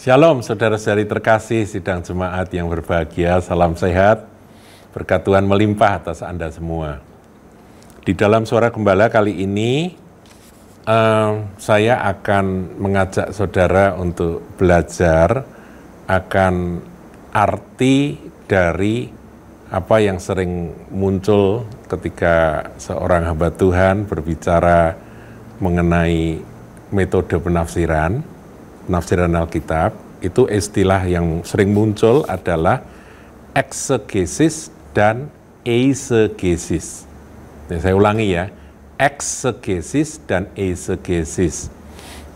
Shalom saudara-saudari terkasih, sidang jemaat yang berbahagia, salam sehat, berkat Tuhan melimpah atas Anda semua. Di dalam Suara Gembala kali ini, saya akan mengajak saudara untuk belajar akan arti dari apa yang sering muncul ketika seorang hamba Tuhan berbicara mengenai metode penafsiran Alkitab. Itu istilah yang sering muncul adalah eksegesis dan eisegesis. Nah, saya ulangi ya, eksegesis dan eisegesis.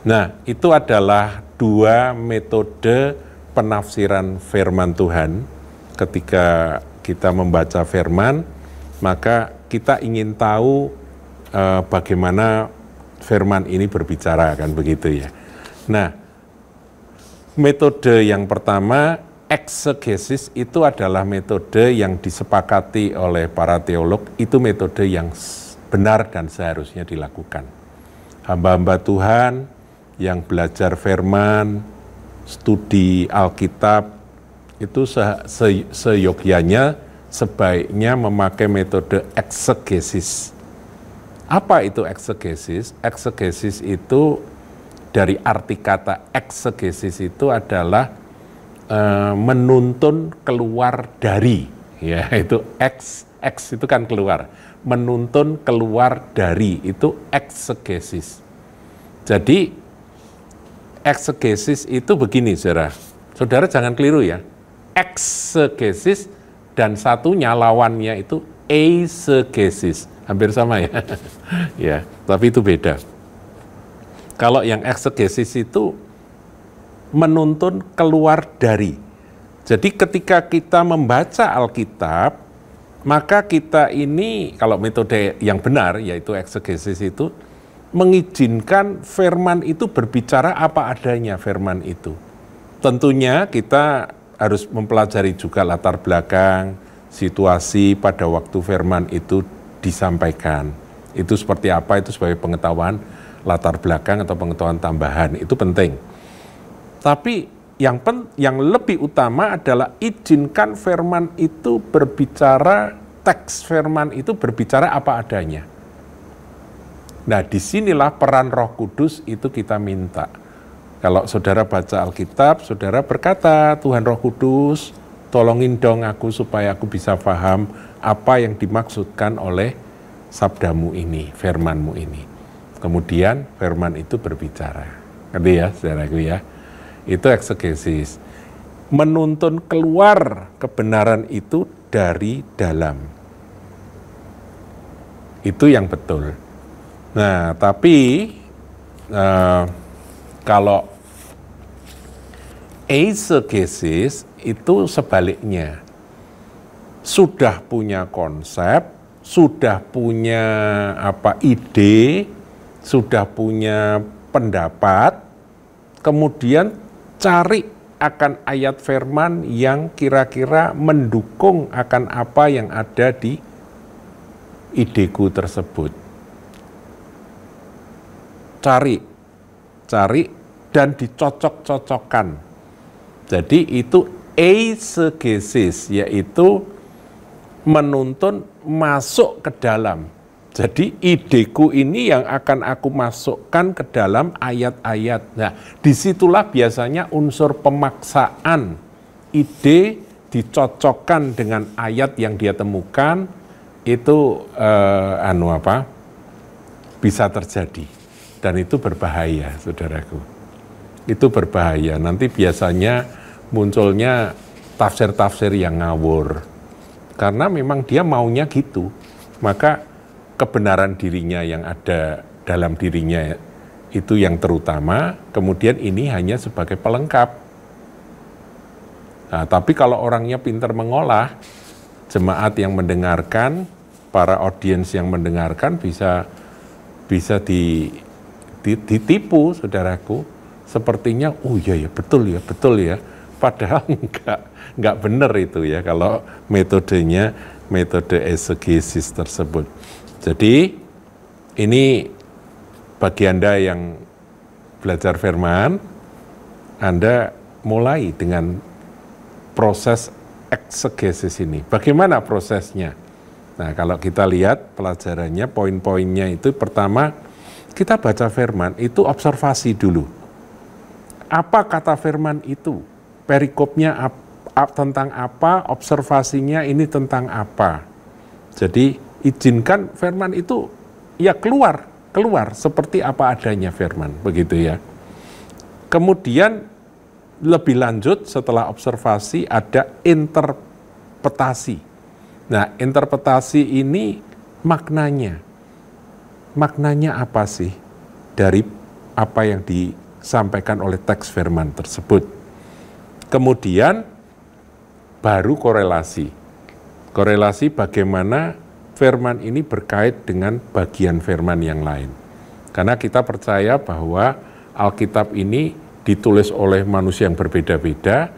Nah, itu adalah dua metode penafsiran firman Tuhan. Ketika kita membaca firman, maka kita ingin tahu bagaimana firman ini berbicara, kan begitu ya. Nah, metode yang pertama, eksegesis, itu adalah metode yang disepakati oleh para teolog, itu metode yang benar dan seharusnya dilakukan. Hamba-hamba Tuhan yang belajar firman, studi Alkitab, itu seyogyanya sebaiknya memakai metode eksegesis. Apa itu eksegesis? Eksegesis itu, dari arti kata eksegesis itu adalah menuntun keluar dari, ya, itu eks itu kan keluar, menuntun keluar dari, itu eksegesis. Jadi eksegesis itu begini, saudara jangan keliru ya, eksegesis dan satunya lawannya itu eisegesis, hampir sama ya, ya, tapi itu beda. Kalau yang eksegesis itu menuntun keluar dari. Jadi ketika kita membaca Alkitab, maka kita ini, kalau metode yang benar, yaitu eksegesis itu, mengizinkan firman itu berbicara apa adanya firman itu. Tentunya kita harus mempelajari juga latar belakang, situasi pada waktu firman itu disampaikan. Itu seperti apa, itu sebagai pengetahuan latar belakang atau pengetahuan tambahan, itu penting. Tapi yang lebih utama adalah izinkan firman itu berbicara, teks firman itu berbicara apa adanya. Nah, disinilah peran Roh Kudus itu kita minta. Kalau saudara baca Alkitab, saudara berkata, Tuhan Roh Kudus, tolongin dong aku supaya aku bisa paham apa yang dimaksudkan oleh sabdamu ini, firmanmu ini. Kemudian firman itu berbicara. Ngerti ya, saudaraku ya? Itu eksegesis. Menuntun keluar kebenaran itu dari dalam. Itu yang betul. Nah, tapi kalau eisegesis itu sebaliknya. Sudah punya konsep, sudah punya ide, sudah punya pendapat, kemudian cari akan ayat firman yang kira-kira mendukung akan apa yang ada di ideku tersebut. Cari dan dicocok-cocokkan. Jadi itu eisegesis, yaitu menuntun masuk ke dalam. Jadi ideku ini yang akan aku masukkan ke dalam ayat-ayat. Nah, disitulah biasanya unsur pemaksaan. Ide dicocokkan dengan ayat yang dia temukan, itu bisa terjadi. Dan itu berbahaya, saudaraku. Itu berbahaya. Nanti biasanya munculnya tafsir-tafsir yang ngawur. Karena memang dia maunya gitu. Maka kebenaran dirinya yang ada dalam dirinya itu yang terutama, kemudian ini hanya sebagai pelengkap. Nah, tapi kalau orangnya pintar mengolah, jemaat yang mendengarkan, para audiens yang mendengarkan bisa ditipu, saudaraku. Sepertinya, oh iya ya, betul ya. Padahal enggak benar itu ya, kalau metodenya metode eisegesis tersebut. Jadi ini bagi Anda yang belajar firman, Anda mulai dengan proses eksegesis ini. Bagaimana prosesnya? Nah, kalau kita lihat pelajarannya, poin-poinnya itu pertama, kita baca firman, itu observasi dulu. Apa kata firman itu? Perikopnya tentang apa? Observasinya ini tentang apa? Jadi, izinkan firman itu ya keluar seperti apa adanya firman, begitu ya. Kemudian lebih lanjut setelah observasi ada interpretasi. Nah, interpretasi ini maknanya apa sih dari apa yang disampaikan oleh teks firman tersebut. Kemudian baru korelasi bagaimana firman ini berkait dengan bagian firman yang lain. Karena kita percaya bahwa Alkitab ini ditulis oleh manusia yang berbeda-beda,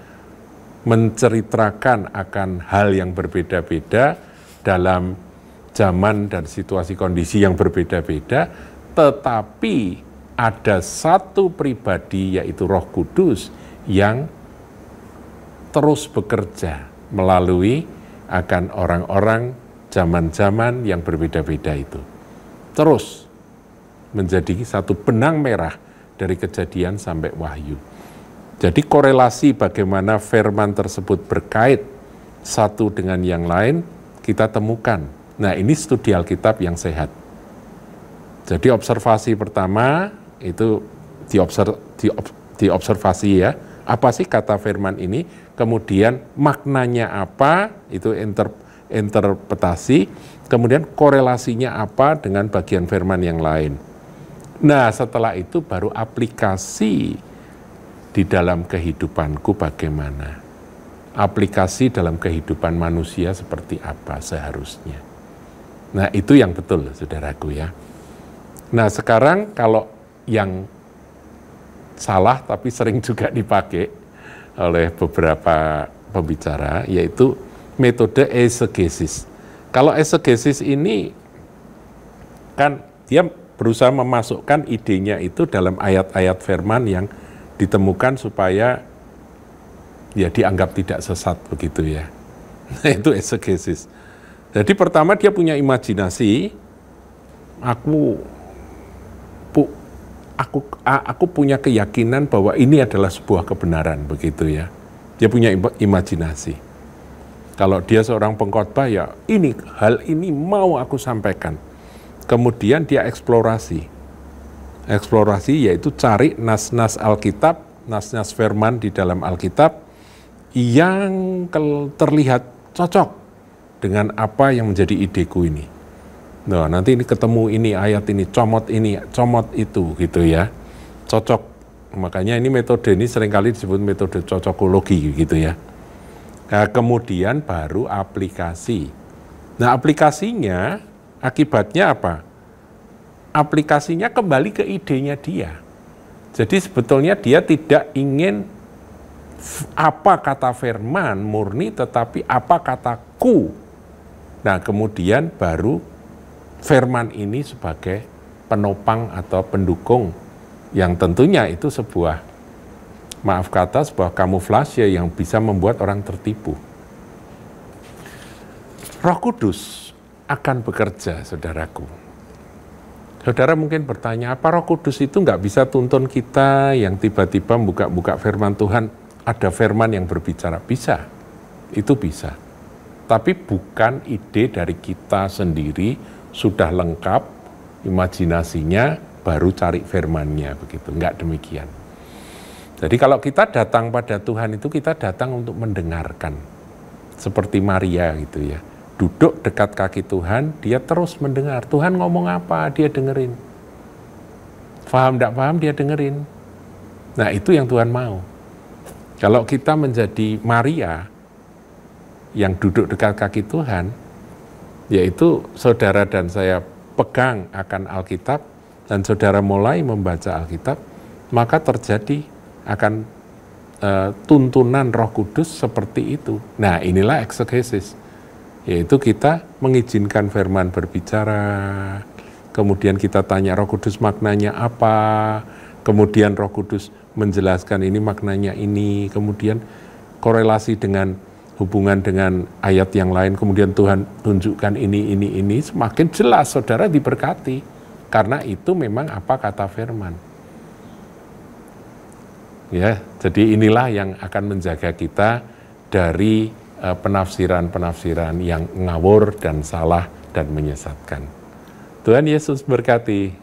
menceritakan akan hal yang berbeda-beda dalam zaman dan situasi kondisi yang berbeda-beda, tetapi ada satu pribadi yaitu Roh Kudus yang terus bekerja melalui akan orang-orang zaman-zaman yang berbeda-beda itu. Terus menjadi satu benang merah dari Kejadian sampai Wahyu. Jadi korelasi bagaimana firman tersebut berkait satu dengan yang lain kita temukan. Nah, ini studi Alkitab yang sehat. Jadi observasi pertama itu diobservasi ya. Apa sih kata firman ini? Kemudian maknanya apa? Itu interpretasi. Kemudian korelasinya apa dengan bagian firman yang lain. Nah, setelah itu baru aplikasi di dalam kehidupanku bagaimana. Aplikasi dalam kehidupan manusia seperti apa seharusnya. Nah, itu yang betul, saudaraku ya. Nah, sekarang kalau yang salah tapi sering juga dipakai oleh beberapa pembicara, yaitu metode eisegesis. Kalau eisegesis ini kan dia berusaha memasukkan idenya itu dalam ayat-ayat firman yang ditemukan supaya ya dianggap tidak sesat begitu ya. Nah, itu eisegesis. Jadi pertama dia punya imajinasi, aku punya keyakinan bahwa ini adalah sebuah kebenaran begitu ya. Dia punya imajinasi. Kalau dia seorang pengkhotbah ya hal ini mau aku sampaikan. Kemudian dia eksplorasi. Eksplorasi yaitu cari nas-nas Alkitab, nas-nas firman di dalam Alkitab yang terlihat cocok dengan apa yang menjadi ideku ini. Nah, nanti ini ketemu ini ayat ini, comot itu gitu ya. Cocok. Makanya ini metode ini seringkali disebut metode cocokologi gitu ya. Nah, kemudian baru aplikasi. Nah, aplikasinya akibatnya apa? Aplikasinya kembali ke idenya dia. Jadi sebetulnya dia tidak ingin apa kata firman murni, tetapi apa kataku. Nah, kemudian baru firman ini sebagai penopang atau pendukung yang tentunya itu sebuah kamuflase yang bisa membuat orang tertipu. Roh Kudus akan bekerja, saudaraku. Saudara mungkin bertanya, apa Roh Kudus itu nggak bisa tuntun kita yang tiba-tiba buka firman Tuhan, ada firman yang berbicara? Bisa, itu bisa. Tapi bukan ide dari kita sendiri, sudah lengkap imajinasinya, baru cari firmannya, begitu. Enggak demikian. Jadi kalau kita datang pada Tuhan itu, kita datang untuk mendengarkan. Seperti Maria gitu ya. Duduk dekat kaki Tuhan, dia terus mendengar. Tuhan ngomong apa, dia dengerin. Paham enggak paham, dia dengerin. Nah, itu yang Tuhan mau. Kalau kita menjadi Maria, yang duduk dekat kaki Tuhan, yaitu saudara dan saya pegang akan Alkitab, dan saudara mulai membaca Alkitab, maka terjadi akan tuntunan Roh Kudus seperti itu. Nah, inilah eksegesis, yaitu kita mengizinkan firman berbicara, kemudian kita tanya Roh Kudus maknanya apa, kemudian Roh Kudus menjelaskan ini maknanya ini, kemudian korelasi dengan hubungan dengan ayat yang lain, kemudian Tuhan tunjukkan ini, semakin jelas saudara diberkati. Karena itu memang apa kata firman. Ya, jadi inilah yang akan menjaga kita dari penafsiran-penafsiran yang ngawur dan salah dan menyesatkan. Tuhan Yesus berkati.